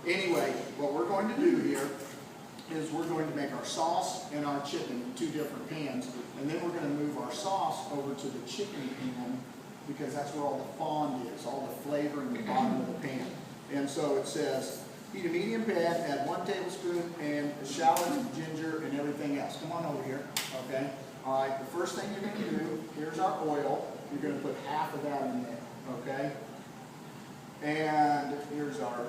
Anyway, what we're going to do here is we're going to make our sauce and our chicken in 2 different pans, and then we're going to move our sauce over to the chicken pan because that's where all the fond is, all the flavor in the bottom of the pan. And so it says, heat a medium pan, add 1 tablespoon and shallot, ginger, and everything else. Come on over here, okay? All right, the first thing you're going to do, here's our oil. You're going to put half of that in there, okay? And here's our,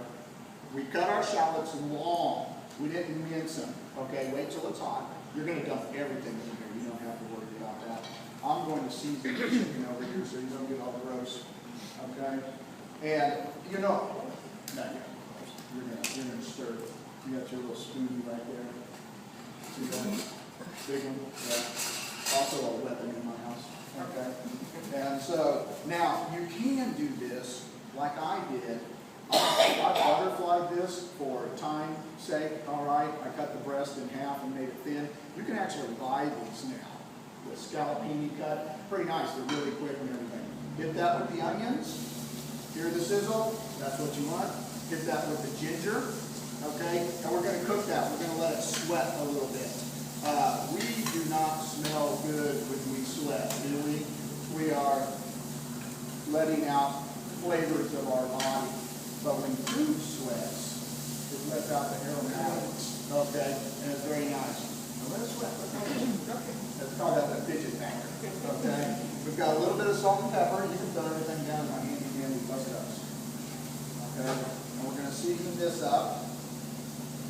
we cut our shallots long. We didn't mince them, okay? Wait till it's hot. You're going to dump everything in here. You don't have to worry about that. I'm going to season the chicken over here so you don't get all the roast, okay? And, you know, not yet. You're gonna stir it. You got your little spoon right there. See that? Big one? Yeah. Also a weapon in my house. Okay? And so, now, you can do this like I did. I butterflied this for time's sake, all right? I cut the breast in half and made it thin. You can actually buy these now. The scallopini cut. Pretty nice. They're really quick and everything. Hit that with the onions. Hear the sizzle? That's what you want. Hit that with the ginger, okay? And we're going to cook that. We're going to let it sweat a little bit. We do not smell good when we sweat, do we? We are letting out flavors of our body. But when food sweats, it lets out the aromatics, okay? And it's very nice. Now let it sweat. Let's call that the fidget bagger, okay? We've got a little bit of salt and pepper. You can throw everything down in my handy bust ups. Okay? And we're going to season this up.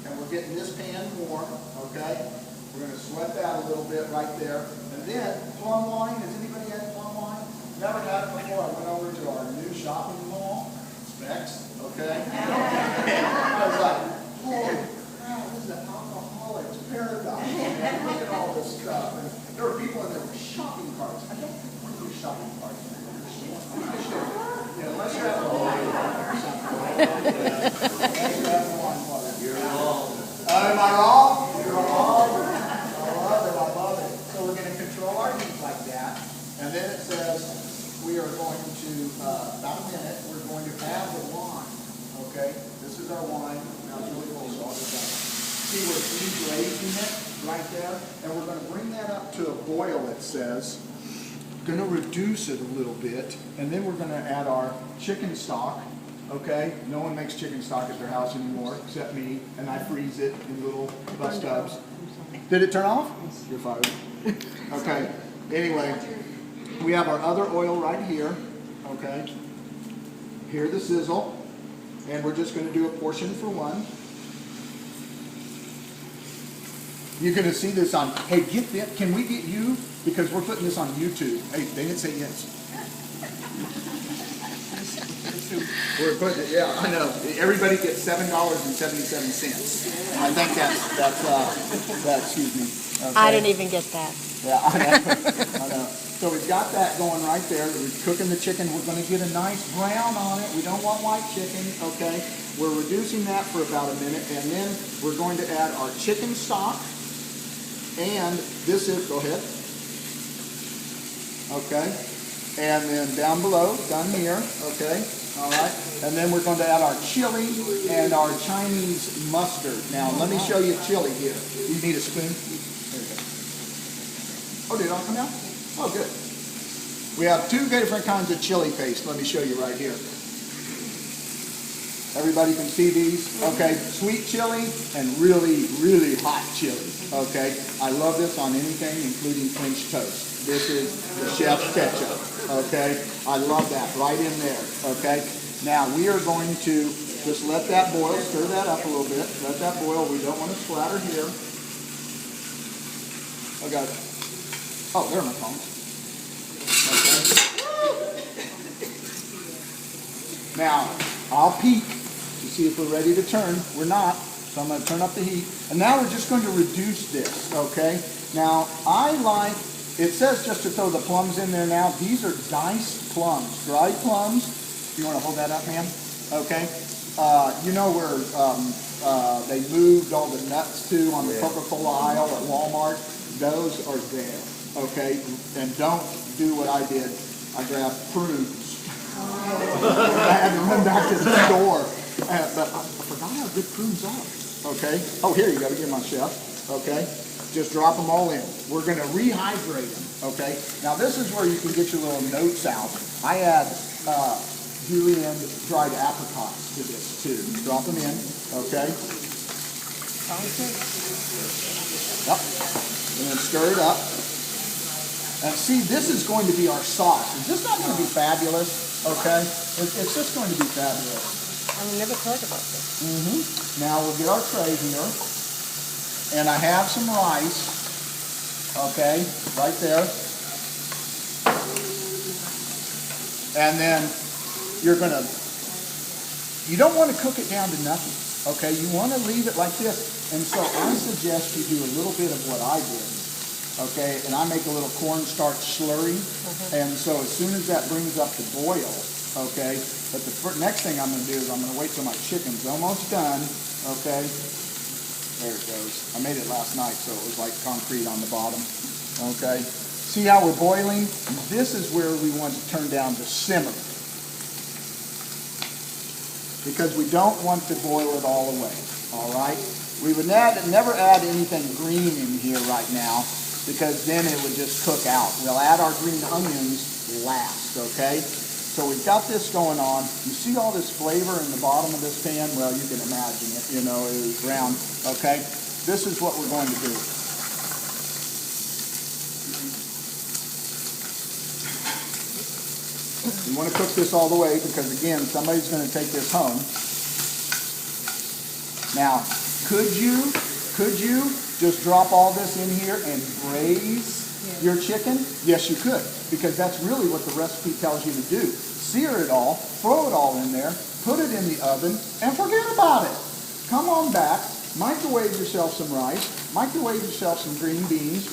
And we're getting this pan warm, okay? We're going to sweat that a little bit right there. And then, plum wine. Has anybody had plum wine? Never had it before. I went over to our new shopping mall, Specs, okay? I was like, holy crap, this is an alcoholic's paradise. Man, look at all this stuff. And there were people in there with shopping carts. I don't think one of those shopping carts. Yeah, unless you have a wine or something. You're wrong. Am I wrong? You're wrong. I love it. I love it. So we're going to control our heat like that. And then it says we are going to, about a minute, we're going to add the wine. Okay? This is our wine. Now it's really cool, so I'll just see we're deglazing it right there. And we're going to bring that up to a boil, it says. Going to reduce it a little bit. And then we're going to add our chicken stock. Okay, no one makes chicken stock at their house anymore except me, and I freeze it in little bus tubs. Did it turn off? You're fired. Okay, anyway, we have our other oil right here. Okay, hear the sizzle, and we're just going to do a portion for one. You're going to see this on, hey, get this, can we get you? Because we're putting this on YouTube. Hey, they didn't say yes. We're putting it, yeah, I know. Everybody gets $7.77. I think that's excuse me. Okay. I didn't even get that. Yeah, I know. I know. So we've got that going right there. We're cooking the chicken. We're going to get a nice brown on it. We don't want white chicken, okay? We're reducing that for about a minute, and then we're going to add our chicken stock. And this is, go ahead. Okay. And then down below, down here, okay. All right, and then we're going to add our chili and our Chinese mustard. Now, let me show you chili here. You need a spoon? There you go. Oh, did it all come out? Oh, good. We have 2 different kinds of chili paste. Let me show you right here. Everybody can see these? Okay, sweet chili and really, really hot chili. Okay, I love this on anything, including French toast. This is the chef's ketchup. Okay, I love that right in there. Okay, now we are going to just let that boil, stir that up a little bit. Let that boil. We don't want to splatter here. Oh, got it. Oh, there are my tongs. Okay. Now, I'll peek to see if we're ready to turn. We're not, so I'm going to turn up the heat. And now we're just going to reduce this, okay? Now, I like, it says just to throw the plums in there now. These are diced plums, dried plums. You want to hold that up, ma'am? Okay. You know where they moved all the nuts to on the Coca-Cola aisle at Walmart? Those are there, okay? And don't do what I did. I grabbed prunes. I had to run back to the store. But I forgot I good prunes are. Okay. Oh, here you go. Get my chef. Okay. Just drop them all in. We're going to rehydrate them. Okay. Now this is where you can get your little notes out. I add julienne dried apricots to this too. Drop them in. Okay. Yep. And then stir it up. And see, this is going to be our sauce. Is this not going to be fabulous? Okay. It's just going to be fabulous. I've never thought about this. Now we'll get our tray here. And I have some rice. Okay, right there. And then you don't want to cook it down to nothing. Okay, you want to leave it like this. And so I suggest you do a little bit of what I did. Okay, and I make a little cornstarch slurry. And so as soon as that brings up to boil, okay, but the next thing I'm going to do is I'm going to wait till my chicken's almost done. Okay, there it goes. I made it last night, so it was like concrete on the bottom. Okay, see how we're boiling? This is where we want to turn down to simmer, because we don't want to boil it all away. All right, we would never add anything green in here right now, because then it would just cook out. We'll add our green onions last. Okay. So we've got this going on. You see all this flavor in the bottom of this pan? Well, you can imagine it, you know, it was brown. Okay? This is what we're going to do. You want to cook this all the way because, again, somebody's going to take this home. Now, could you just drop all this in here and braise your chicken? Yes, you could, because that's really what the recipe tells you to do. Sear it all, throw it all in there, put it in the oven, and forget about it. Come on back, microwave yourself some rice, microwave yourself some green beans,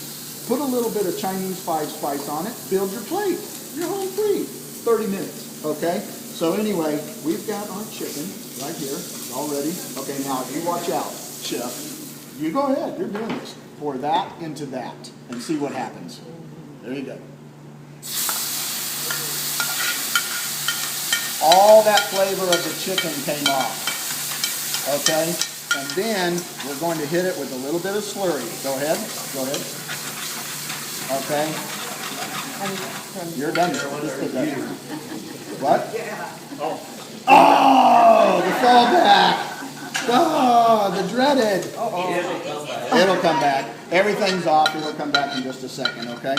put a little bit of Chinese 5 spice on it, build your plate. You're home free. 30 minutes, okay? So anyway, we've got our chicken right here, all ready. Okay, now you watch out, chef. You go ahead, you're doing this. Pour that into that and see what happens. There you go. All that flavor of the chicken came off. Okay? And then we're going to hit it with a little bit of slurry. Go ahead. Go ahead. Okay? You're done. Just put that in. What? Oh, the fallback. Oh, the dreaded. It'll come back. Everything's off. It'll come back in just a second, okay?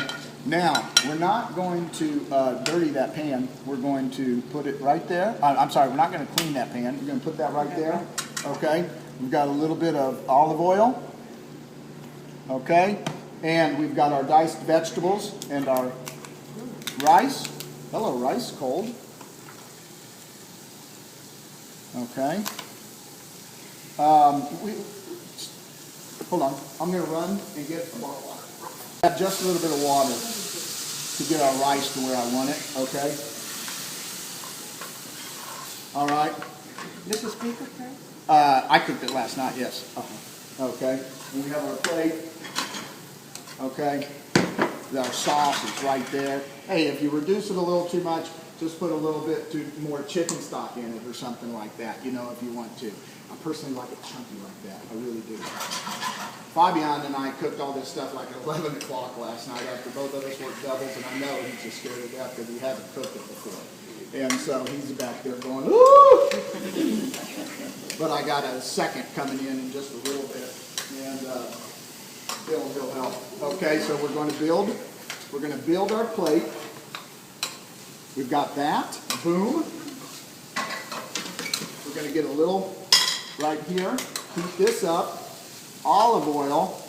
Now, we're not going to dirty that pan. We're going to put it right there. I'm sorry, we're not going to clean that pan. We're going to put that right there, okay? We've got a little bit of olive oil, okay? And we've got our diced vegetables and our rice. Hello, rice, cold. Okay. Hold on. I'm going to run and get a bottle of water. Add just a little bit of water to get our rice to where I want it. Okay. All right. This is pre cooked rice? I cooked it last night. Yes. Okay. And we have our plate. Okay. Our sauce is right there. Hey, if you reduce it a little too much, just put a little bit more chicken stock in it or something like that, you know, if you want to. I personally like it chunky like that. I really do. Fabian and I cooked all this stuff like at 11 o'clock last night after both of us worked doubles, and I know he's just scared to death because he hasn't cooked it before. And so he's back there going, ooh! But I got a second coming in just a little bit, and he'll help. Okay, so we're going to build our plate. We've got that. Boom. We're going to get a little right here. Heat this up. Olive oil.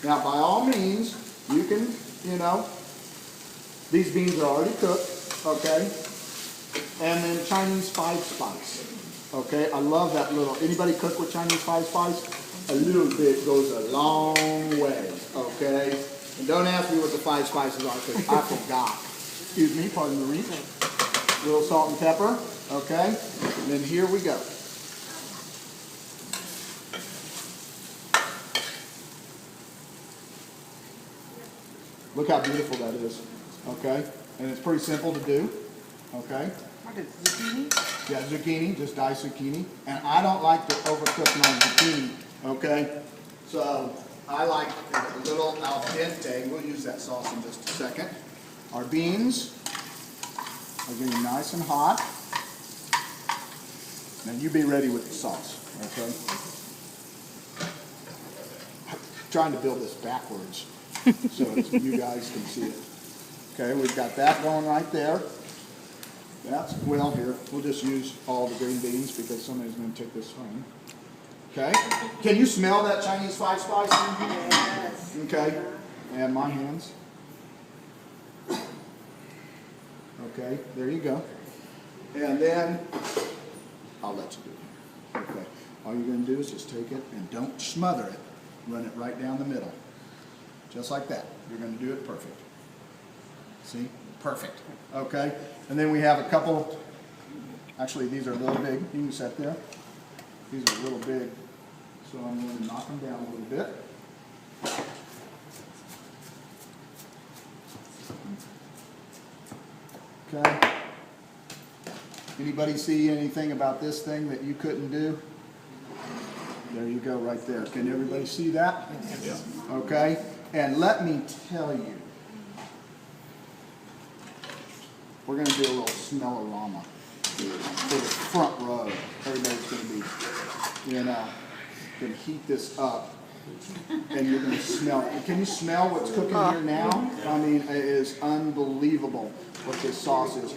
Now, by all means, you can, you know, these beans are already cooked. Okay. And then Chinese 5 spice. Okay. I love that little. Anybody cook with Chinese 5 spice? A little bit goes a long way. Okay. And don't ask me what the 5 spices are because I forgot. Excuse me, pardon the reach. A little salt and pepper, okay? And then here we go. Look how beautiful that is, okay? And it's pretty simple to do, okay? the zucchini? Yeah, zucchini, just diced zucchini. And I don't like to overcook my zucchini, okay? So I like it a little al dente. We'll use that sauce in just a second. Our beans are getting nice and hot. Now you be ready with the sauce, okay? I'm trying to build this backwards so you guys can see it. Okay, we've got that going right there. That's, well, here, we'll just use all the green beans because somebody's going to take this home. Okay, can you smell that Chinese five spice? Yes. Okay, and my hands. Okay, there you go. And then, I'll let you do it. Okay, all you're going to do is just take it and don't smother it. Run it right down the middle. Just like that. You're going to do it perfect. See? Perfect. Okay, and then we have a couple, actually these are a little big. You can set there. These are a little big, so I'm going to knock them down a little bit. Okay. Anybody see anything about this thing that you couldn't do? There you go, right there. Can everybody see that? Yeah. Okay. And let me tell you, we're going to do a little smell-o-rama for the front row. Everybody's going to be, you know, going to heat this up. And you're going to smell it. Can you smell what's cooking here now? I mean, it is unbelievable what this sauce is.